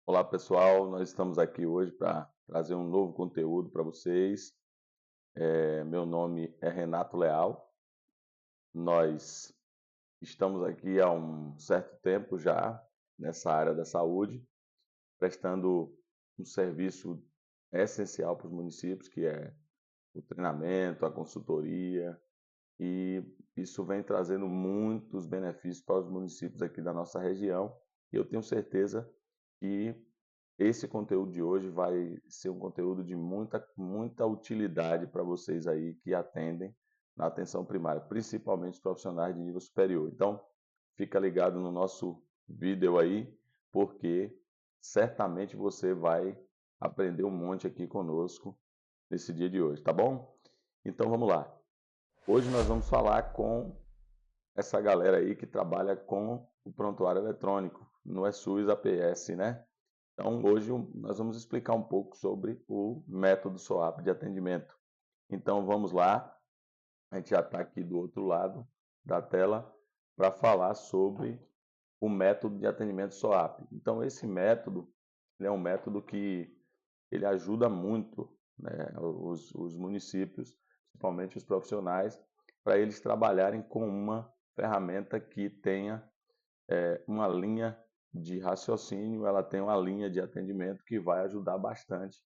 Olá pessoal, nós estamos aqui hoje para trazer um novo conteúdo para vocês. Meu nome é Renato Leal. Nós estamos aqui há um certo tempo já nessa área da saúde, prestando um serviço essencial para os municípios, que é o treinamento, a consultoria, e isso vem trazendo muitos benefícios para os municípios aqui da nossa região. E eu tenho certeza que esse conteúdo de hoje vai ser um conteúdo de muita utilidade para vocês aí que atendem na atenção primária, principalmente os profissionais de nível superior. Então, fica ligado no nosso vídeo aí, porque certamente você vai aprender um monte aqui conosco nesse dia de hoje, tá bom? Então vamos lá. Hoje nós vamos falar com essa galera aí que trabalha com o prontuário eletrônico no SUS APS, né? Então, hoje nós vamos explicar um pouco sobre o método SOAP de atendimento. Então, vamos lá. A gente já está aqui do outro lado da tela para falar sobre o método de atendimento SOAP. Então, esse método é um método que ele ajuda muito, né, os municípios, principalmente os profissionais, para eles trabalharem com uma ferramenta que tenha uma linha de raciocínio, ela tem uma linha de atendimento que vai ajudar bastante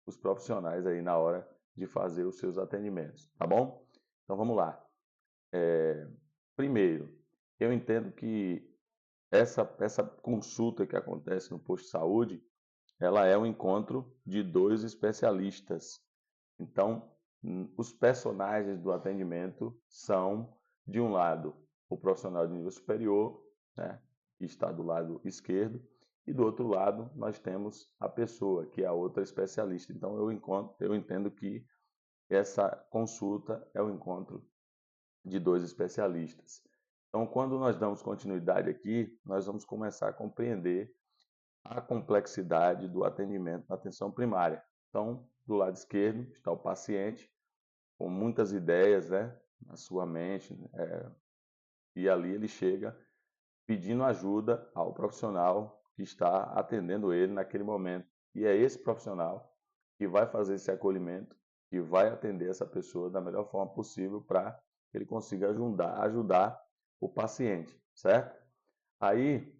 os profissionais aí na hora de fazer os seus atendimentos, tá bom? Então vamos lá. Primeiro, eu entendo que essa consulta que acontece no posto de saúde, ela é um encontro de dois especialistas. Então, os personagens do atendimento são, de um lado, o profissional de nível superior, né, que está do lado esquerdo, e do outro lado nós temos a pessoa, que é a outra especialista. Então, eu entendo que essa consulta é o encontro de dois especialistas. Então, quando nós damos continuidade aqui, nós vamos começar a compreender a complexidade do atendimento na atenção primária. Então, do lado esquerdo está o paciente, com muitas ideias, né, na sua mente, e ali ele chega pedindo ajuda ao profissional que está atendendo ele naquele momento. E é esse profissional que vai fazer esse acolhimento, que vai atender essa pessoa da melhor forma possível para que ele consiga ajudar o paciente, certo? Aí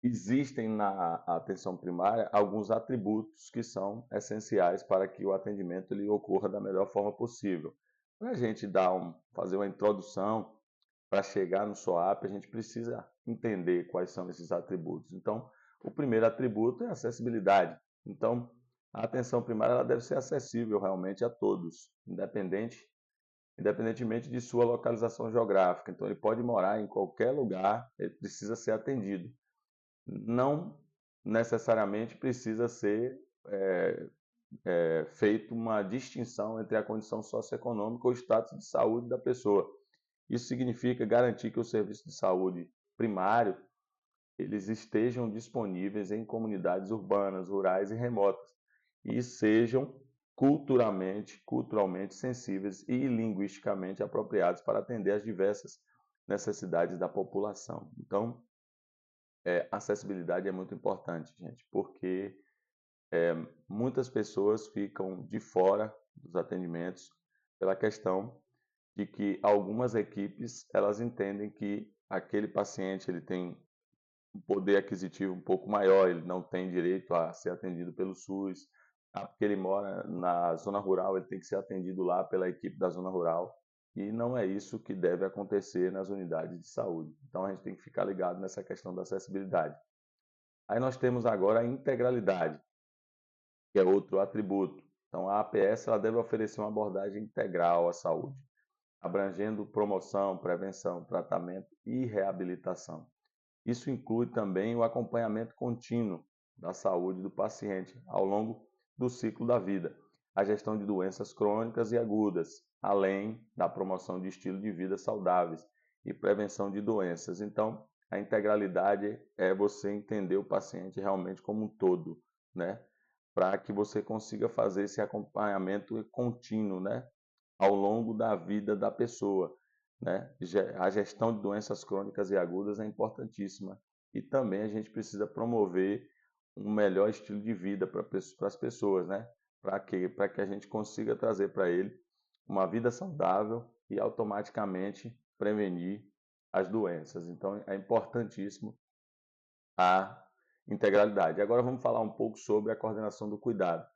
existem na atenção primária alguns atributos que são essenciais para que o atendimento ele ocorra da melhor forma possível. Para a gente fazer uma introdução, para chegar no SOAP, a gente precisa entender quais são esses atributos. Então, o primeiro atributo é a acessibilidade. Então, a atenção primária ela deve ser acessível realmente a todos, independentemente de sua localização geográfica. Então, ele pode morar em qualquer lugar, ele precisa ser atendido. Não necessariamente precisa ser feita uma distinção entre a condição socioeconômica ou o status de saúde da pessoa. Isso significa garantir que os serviços de saúde primário eles estejam disponíveis em comunidades urbanas, rurais e remotas e sejam culturalmente sensíveis e linguisticamente apropriados para atender às diversas necessidades da população. Então, acessibilidade é muito importante, gente, porque muitas pessoas ficam de fora dos atendimentos pela questão de que algumas equipes elas entendem que aquele paciente ele tem um poder aquisitivo um pouco maior, ele não tem direito a ser atendido pelo SUS, porque ele mora na zona rural, ele tem que ser atendido lá pela equipe da zona rural, e não é isso que deve acontecer nas unidades de saúde. Então a gente tem que ficar ligado nessa questão da acessibilidade. Aí nós temos agora a integralidade, que é outro atributo. Então a APS ela deve oferecer uma abordagem integral à saúde, abrangendo promoção, prevenção, tratamento e reabilitação. Isso inclui também o acompanhamento contínuo da saúde do paciente ao longo do ciclo da vida, a gestão de doenças crônicas e agudas, além da promoção de estilo de vida saudáveis e prevenção de doenças. Então, a integralidade é você entender o paciente realmente como um todo, né? Para que você consiga fazer esse acompanhamento contínuo, né? Ao longo da vida da pessoa, né? A gestão de doenças crônicas e agudas é importantíssima. E também a gente precisa promover um melhor estilo de vida para as pessoas, né? Para quê? Para que a gente consiga trazer para ele uma vida saudável e automaticamente prevenir as doenças. Então, é importantíssimo a integralidade. Agora vamos falar um pouco sobre a coordenação do cuidado.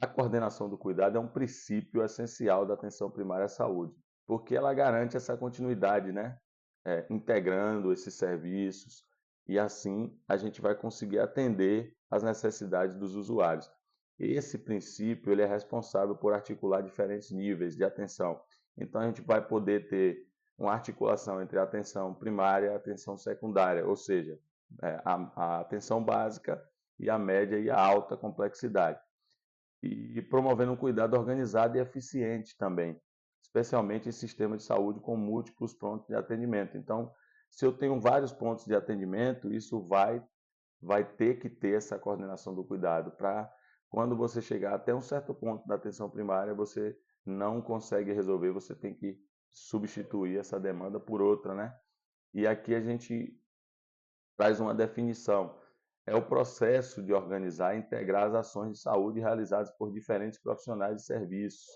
A coordenação do cuidado é um princípio essencial da atenção primária à saúde, porque ela garante essa continuidade, né? Integrando esses serviços, e assim a gente vai conseguir atender às necessidades dos usuários. Esse princípio ele é responsável por articular diferentes níveis de atenção. Então a gente vai poder ter uma articulação entre a atenção primária e a atenção secundária, ou seja, a atenção básica e a média e a alta complexidade, e promovendo um cuidado organizado e eficiente também, especialmente em sistemas de saúde com múltiplos pontos de atendimento. Então, se eu tenho vários pontos de atendimento, isso vai ter que ter essa coordenação do cuidado para quando você chegar até um certo ponto da atenção primária, você não consegue resolver, você tem que substituir essa demanda por outra, né? E aqui a gente traz uma definição. É o processo de organizar e integrar as ações de saúde realizadas por diferentes profissionais de serviços,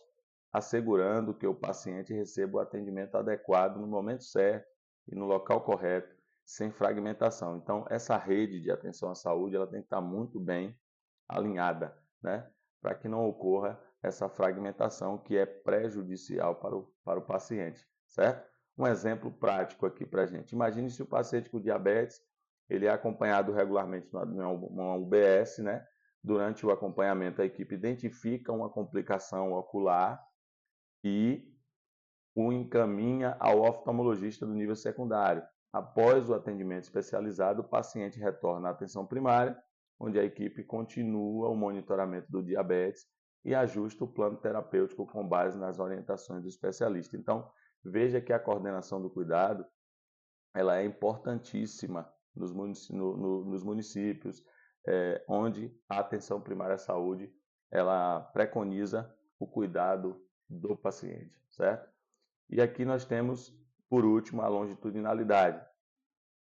assegurando que o paciente receba o atendimento adequado no momento certo e no local correto, sem fragmentação. Então, essa rede de atenção à saúde ela tem que estar muito bem alinhada, né? Para que não ocorra essa fragmentação que é prejudicial para o paciente, certo? Um exemplo prático aqui para a gente. Imagine se o paciente com diabetes ele é acompanhado regularmente numa UBS, né? Durante o acompanhamento, a equipe identifica uma complicação ocular e o encaminha ao oftalmologista do nível secundário. Após o atendimento especializado, o paciente retorna à atenção primária, onde a equipe continua o monitoramento do diabetes e ajusta o plano terapêutico com base nas orientações do especialista. Então, veja que a coordenação do cuidado ela é importantíssima nos municípios, onde a atenção primária à saúde ela preconiza o cuidado do paciente, certo? E aqui nós temos, por último, a longitudinalidade.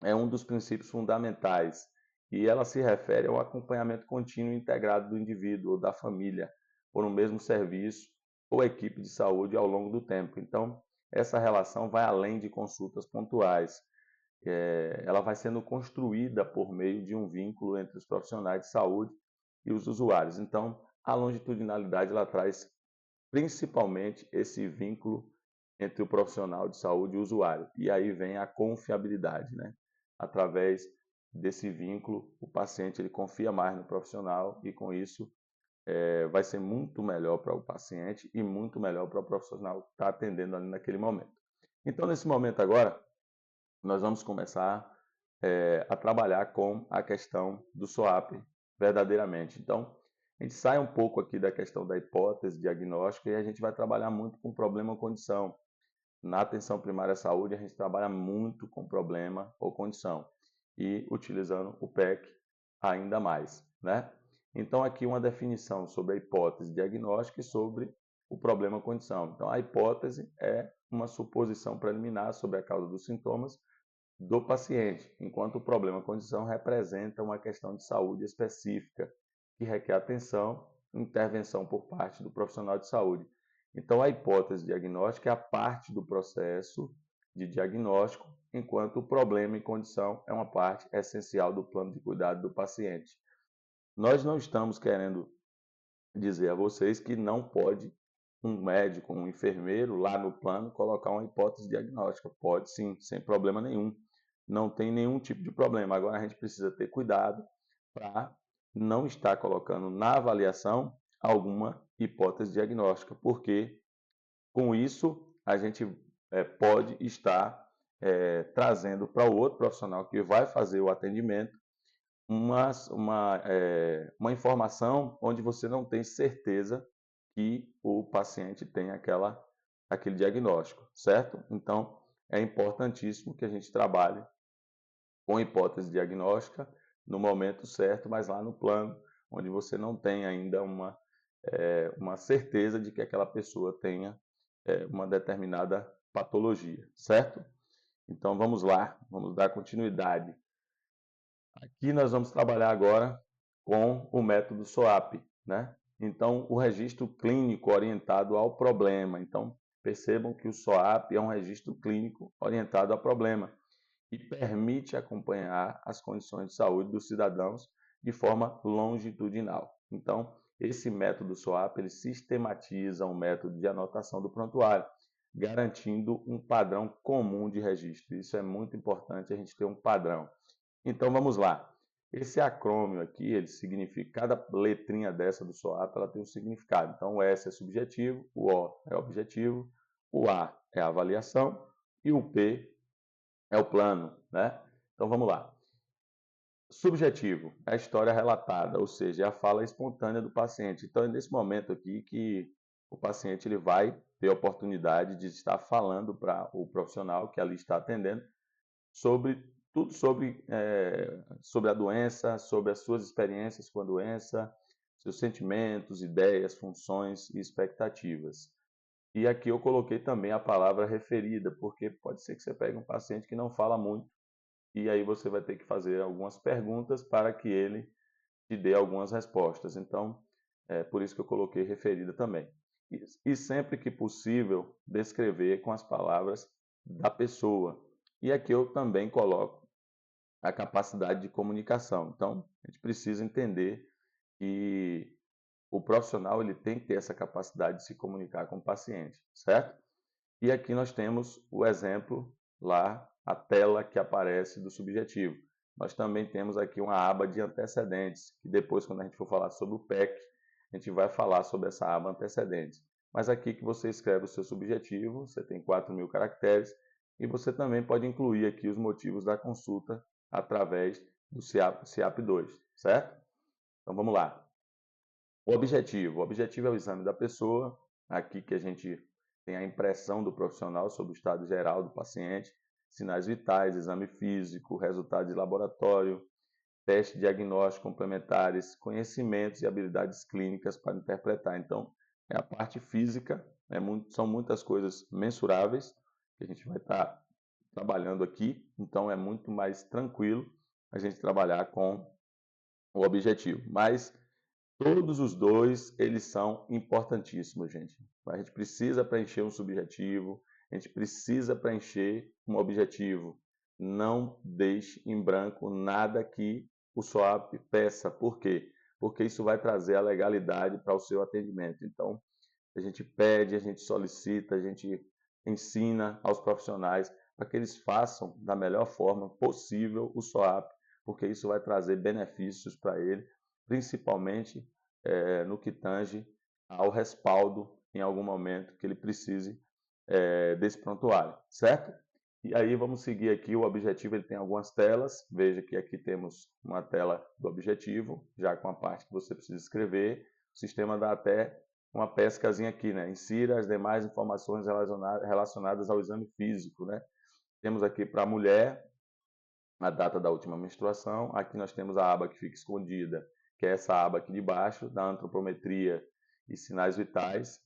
É um dos princípios fundamentais e ela se refere ao acompanhamento contínuo e integrado do indivíduo ou da família por um mesmo serviço ou equipe de saúde ao longo do tempo. Então, essa relação vai além de consultas pontuais. Ela vai sendo construída por meio de um vínculo entre os profissionais de saúde e os usuários. Então, a longitudinalidade ela traz principalmente esse vínculo entre o profissional de saúde e o usuário. E aí vem a confiabilidade, né? Através desse vínculo, o paciente ele confia mais no profissional e com isso vai ser muito melhor para o paciente e muito melhor para o profissional que está atendendo ali naquele momento. Então, nesse momento agora, nós vamos começar a trabalhar com a questão do SWAP verdadeiramente. Então, a gente sai um pouco aqui da questão da hipótese diagnóstica e a gente vai trabalhar muito com problema ou condição. Na atenção primária à saúde, a gente trabalha muito com problema ou condição e utilizando o PEC ainda mais, né? Então, aqui uma definição sobre a hipótese diagnóstica e sobre o problema ou condição. Então, a hipótese é uma suposição preliminar sobre a causa dos sintomas do paciente, enquanto o problema ou condição representa uma questão de saúde específica que requer atenção e intervenção por parte do profissional de saúde. Então, a hipótese diagnóstica é a parte do processo de diagnóstico, enquanto o problema e condição é uma parte essencial do plano de cuidado do paciente. Nós não estamos querendo dizer a vocês que não pode um médico, um enfermeiro lá no plano colocar uma hipótese diagnóstica. Pode sim, sem problema nenhum. Não tem nenhum tipo de problema. Agora a gente precisa ter cuidado para não estar colocando na avaliação alguma hipótese diagnóstica, porque com isso a gente pode estar trazendo para o outro profissional que vai fazer o atendimento uma informação onde você não tem certeza que o paciente tem aquele diagnóstico, certo? Então, é importantíssimo que a gente trabalhe com hipótese diagnóstica no momento certo, mas lá no plano, onde você não tem ainda uma certeza de que aquela pessoa tenha uma determinada patologia, certo? Então, vamos lá, vamos dar continuidade. Aqui nós vamos trabalhar agora com o método SOAP, né? Então, o registro clínico orientado ao problema. Então, percebam que o SOAP é um registro clínico orientado ao problema e permite acompanhar as condições de saúde dos cidadãos de forma longitudinal. Então, esse método SOAP ele sistematiza um método de anotação do prontuário, garantindo um padrão comum de registro. Isso é muito importante, a gente ter um padrão. Então, vamos lá. Esse acrônimo aqui, ele significa, cada letrinha dessa do SOAP, ela tem um significado. Então, o S é subjetivo, o O é objetivo, o A é a avaliação e o P é o plano, né? Então, vamos lá. Subjetivo é a história relatada, ou seja, é a fala espontânea do paciente. Então, é nesse momento aqui que o paciente ele vai ter a oportunidade de estar falando para o profissional que ali está atendendo sobre tudo sobre a doença, sobre as suas experiências com a doença, seus sentimentos, ideias, funções e expectativas. E aqui eu coloquei também a palavra referida, porque pode ser que você pegue um paciente que não fala muito, e aí você vai ter que fazer algumas perguntas para que ele te dê algumas respostas. Então, é por isso que eu coloquei referida também. E sempre que possível, descrever com as palavras da pessoa. E aqui eu também coloco a capacidade de comunicação. Então, a gente precisa entender que o profissional ele tem que ter essa capacidade de se comunicar com o paciente, certo? E aqui nós temos o exemplo lá, a tela que aparece do subjetivo. Nós também temos aqui uma aba de antecedentes, que depois, quando a gente for falar sobre o PEC, a gente vai falar sobre essa aba antecedentes. Mas aqui que você escreve o seu subjetivo, você tem 4.000 caracteres, e você também pode incluir aqui os motivos da consulta através do CIAP2, certo? Então vamos lá. O objetivo é o exame da pessoa, aqui que a gente tem a impressão do profissional sobre o estado geral do paciente, sinais vitais, exame físico, resultados de laboratório, teste diagnóstico complementares, conhecimentos e habilidades clínicas para interpretar. Então, é a parte física, são muitas coisas mensuráveis que a gente vai estar trabalhando aqui, então é muito mais tranquilo a gente trabalhar com o objetivo. Mas todos os dois, eles são importantíssimos, gente. A gente precisa preencher um subjetivo, a gente precisa preencher um objetivo. Não deixe em branco nada que o SOAP peça. Por quê? Porque isso vai trazer a legalidade para o seu atendimento. Então, a gente pede, a gente solicita, a gente ensina aos profissionais para que eles façam da melhor forma possível o SOAP, porque isso vai trazer benefícios para ele, principalmente no que tange ao respaldo em algum momento que ele precise desse prontuário, certo? E aí vamos seguir aqui, o objetivo ele tem algumas telas, veja que aqui temos uma tela do objetivo, já com a parte que você precisa escrever, o sistema dá até uma pescazinha aqui, né? Insira as demais informações relacionadas ao exame físico, né? Temos aqui para a mulher a data da última menstruação. Aqui nós temos a aba que fica escondida, que é essa aba aqui de baixo, da antropometria e sinais vitais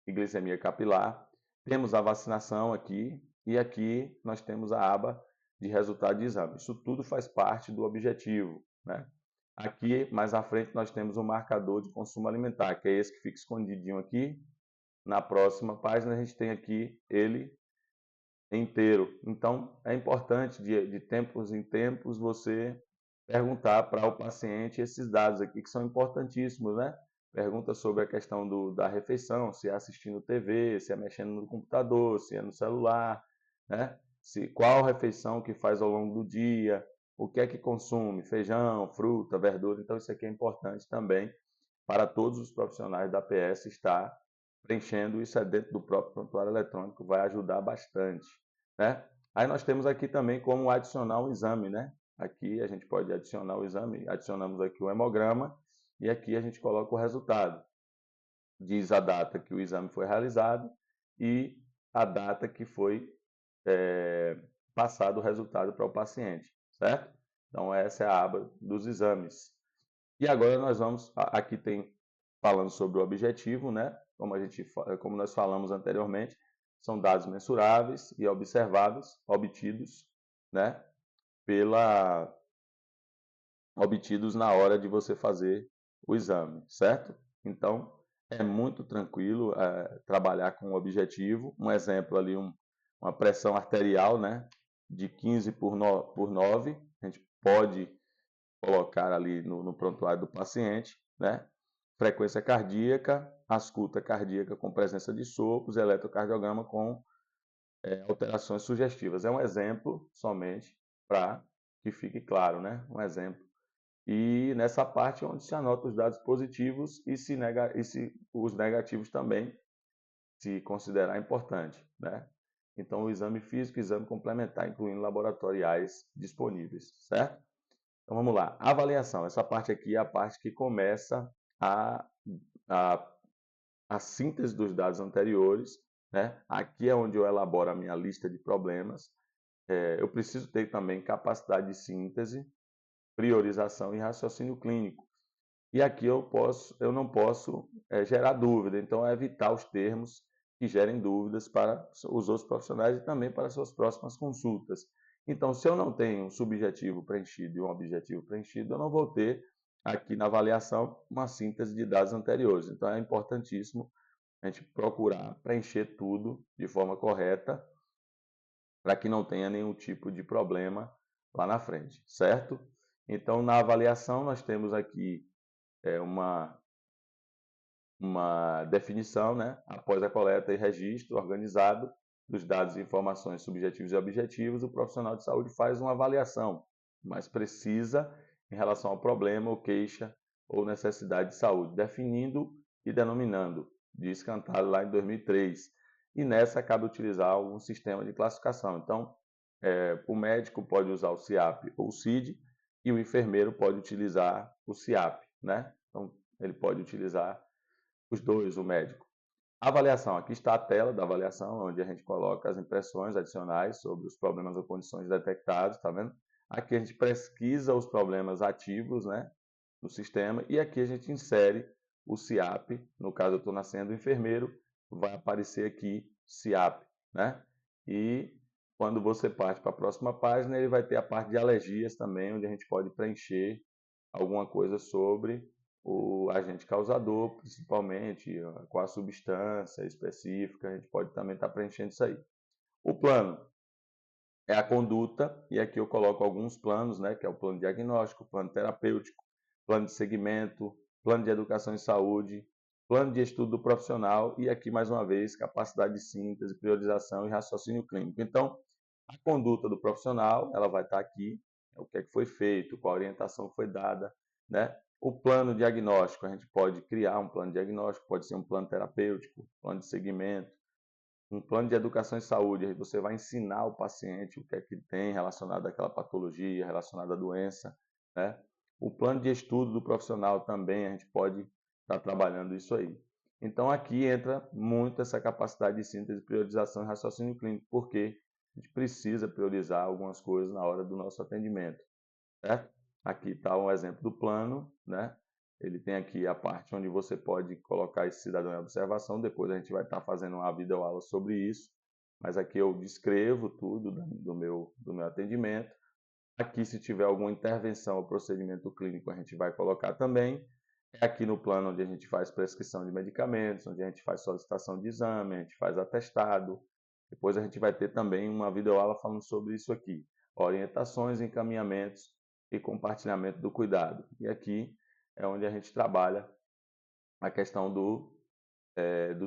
e glicemia capilar. Temos a vacinação aqui e aqui nós temos a aba de resultado de exame. Isso tudo faz parte do objetivo, né? Aqui, mais à frente, nós temos o marcador de consumo alimentar, que é esse que fica escondidinho aqui. Na próxima página, a gente tem aqui ele inteiro. Então, é importante, de tempos em tempos, você perguntar para o paciente esses dados aqui, que são importantíssimos, né? Pergunta sobre a questão da refeição, se é assistindo TV, se é mexendo no computador, se é no celular, né? Qual refeição que faz ao longo do dia, o que é que consome, feijão, fruta, verdura. Então, isso aqui é importante também para todos os profissionais da PS estar preenchendo isso dentro do próprio prontuário eletrônico, vai ajudar bastante, né? Aí nós temos aqui também como adicionar um exame, né? Aqui a gente pode adicionar o exame, adicionamos aqui o hemograma e aqui a gente coloca o resultado. Diz a data que o exame foi realizado e a data que foi passado o resultado para o paciente, certo? Então essa é a aba dos exames. E agora nós vamos, aqui tem falando sobre o objetivo, né? Como nós falamos anteriormente, são dados mensuráveis e observáveis, obtidos, né? obtidos na hora de você fazer o exame, certo? Então, é muito tranquilo trabalhar com o objetivo. Um exemplo ali, uma pressão arterial, né, de 15 por 9, a gente pode colocar ali no prontuário do paciente, né? Frequência cardíaca, ausculta cardíaca com presença de sopros, eletrocardiograma com alterações sugestivas. É um exemplo somente para que fique claro, né? Um exemplo. E nessa parte onde se anota os dados positivos e se os negativos também, se considerar importante, né? Então, o exame físico e o exame complementar, incluindo laboratoriais disponíveis, certo? Então, vamos lá. Avaliação. Essa parte aqui é a parte que começa a, a síntese dos dados anteriores, né? Aqui é onde eu elaboro a minha lista de problemas. Eu preciso ter também capacidade de síntese, priorização e raciocínio clínico. E aqui eu não posso gerar dúvida, então é evitar os termos que gerem dúvidas para os outros profissionais e também para suas próximas consultas. Então, se eu não tenho um subjetivo preenchido e um objetivo preenchido, eu não vou ter aqui na avaliação uma síntese de dados anteriores. Então, é importantíssimo a gente procurar preencher tudo de forma correta para que não tenha nenhum tipo de problema lá na frente, certo? Então, na avaliação, nós temos aqui uma definição, né? Após a coleta e registro organizado dos dados e informações subjetivos e objetivos, o profissional de saúde faz uma avaliação mais precisa em relação ao problema ou queixa ou necessidade de saúde, definindo e denominando, diz Cantalo lá em 2003. E nessa cabe utilizar um sistema de classificação. Então, o médico pode usar o CIAP ou o CID e o enfermeiro pode utilizar o CIAP, né? Então, ele pode utilizar os dois, o médico. Avaliação. Aqui está a tela da avaliação, onde a gente coloca as impressões adicionais sobre os problemas ou condições detectados, tá vendo? Aqui a gente pesquisa os problemas ativos, né, no sistema, e aqui a gente insere o CIAP. No caso, eu estou na senha do enfermeiro, vai aparecer aqui CIAP, né? E quando você parte para a próxima página, ele vai ter a parte de alergias também, onde a gente pode preencher alguma coisa sobre o agente causador, principalmente, qual a substância específica, a gente pode também estar preenchendo isso aí. O plano é a conduta, e aqui eu coloco alguns planos, né, que é o plano diagnóstico, plano terapêutico, plano de segmento, plano de educação e saúde, plano de estudo do profissional e aqui, mais uma vez, capacidade de síntese, priorização e raciocínio clínico. Então, a conduta do profissional, ela vai estar aqui, o que é que foi feito, qual a orientação foi dada, né? O plano diagnóstico, a gente pode criar um plano diagnóstico, pode ser um plano terapêutico, plano de segmento, um plano de educação e saúde, aí você vai ensinar o paciente o que é que tem relacionado àquela patologia, relacionado à doença, né? O plano de estudo do profissional também, a gente pode estar trabalhando isso aí. Então, aqui entra muito essa capacidade de síntese, priorização e raciocínio clínico, porque a gente precisa priorizar algumas coisas na hora do nosso atendimento, certo? Aqui está um exemplo do plano, né? Ele tem aqui a parte onde você pode colocar esse cidadão em observação, depois a gente vai estar fazendo uma videoaula sobre isso, mas aqui eu descrevo tudo do meu atendimento. Aqui, se tiver alguma intervenção ou procedimento clínico, a gente vai colocar também. É aqui no plano onde a gente faz prescrição de medicamentos, onde a gente faz solicitação de exame, a gente faz atestado. Depois a gente vai ter também uma videoaula falando sobre isso aqui. Orientações, encaminhamentos e compartilhamento do cuidado. E aqui é onde a gente trabalha a questão do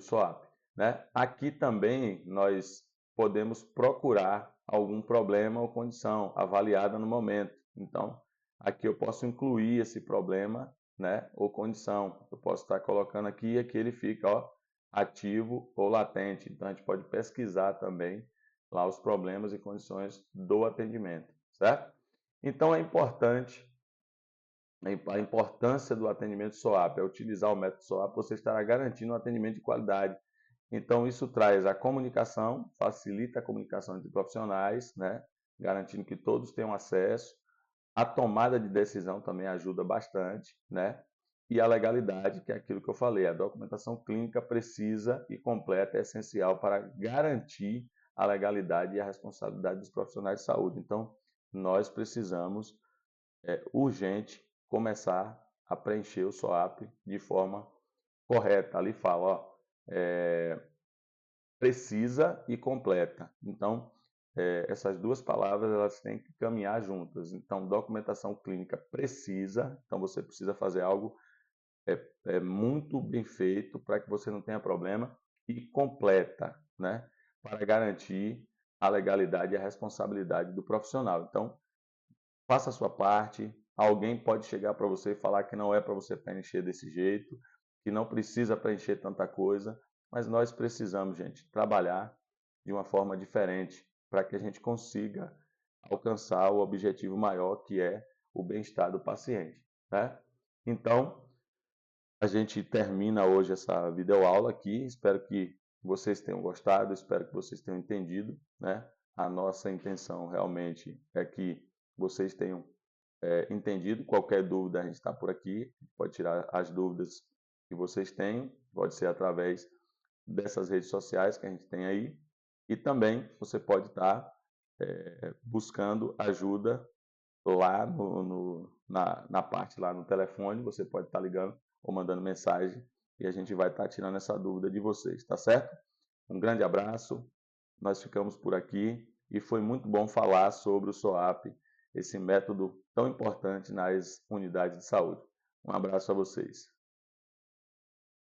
SOAP, né? Aqui também nós podemos procurar algum problema ou condição avaliada no momento. Então, aqui eu posso incluir esse problema, né, ou condição. Eu posso estar colocando aqui e aqui ele fica, ó, ativo ou latente. Então, a gente pode pesquisar também lá os problemas e condições do atendimento, certo? Então, é importante a importância do atendimento SOAP, é utilizar o método SOAP, você estará garantindo um atendimento de qualidade. Então, isso traz a comunicação, facilita a comunicação entre profissionais, né? Garantindo que todos tenham acesso. A tomada de decisão também ajuda bastante, né? E a legalidade, que é aquilo que eu falei, a documentação clínica precisa e completa é essencial para garantir a legalidade e a responsabilidade dos profissionais de saúde. Então, nós precisamos urgente começar a preencher o SOAP de forma correta. Ali fala, ó, precisa e completa. Então, essas duas palavras elas têm que caminhar juntas. Então, documentação clínica precisa, então você precisa fazer algo muito bem feito para que você não tenha problema, e completa, né, para garantir a legalidade e a responsabilidade do profissional. Então, faça a sua parte. Alguém pode chegar para você e falar que não é para você preencher desse jeito, que não precisa preencher tanta coisa, mas nós precisamos, gente, trabalhar de uma forma diferente para que a gente consiga alcançar o objetivo maior, que é o bem-estar do paciente, né? Então, a gente termina hoje essa videoaula aqui. Espero que vocês tenham gostado, espero que vocês tenham entendido, né? A nossa intenção realmente é que vocês tenham entendido. Qualquer dúvida, a gente está por aqui, pode tirar as dúvidas que vocês tenham, pode ser através dessas redes sociais que a gente tem aí, e também você pode estar buscando ajuda lá na parte lá no telefone. Você pode estar ligando ou mandando mensagem e a gente vai estar tirando essa dúvida de vocês, tá certo? Um grande abraço, nós ficamos por aqui e foi muito bom falar sobre o SOAP, esse método tão importante nas unidades de saúde. Um abraço a vocês.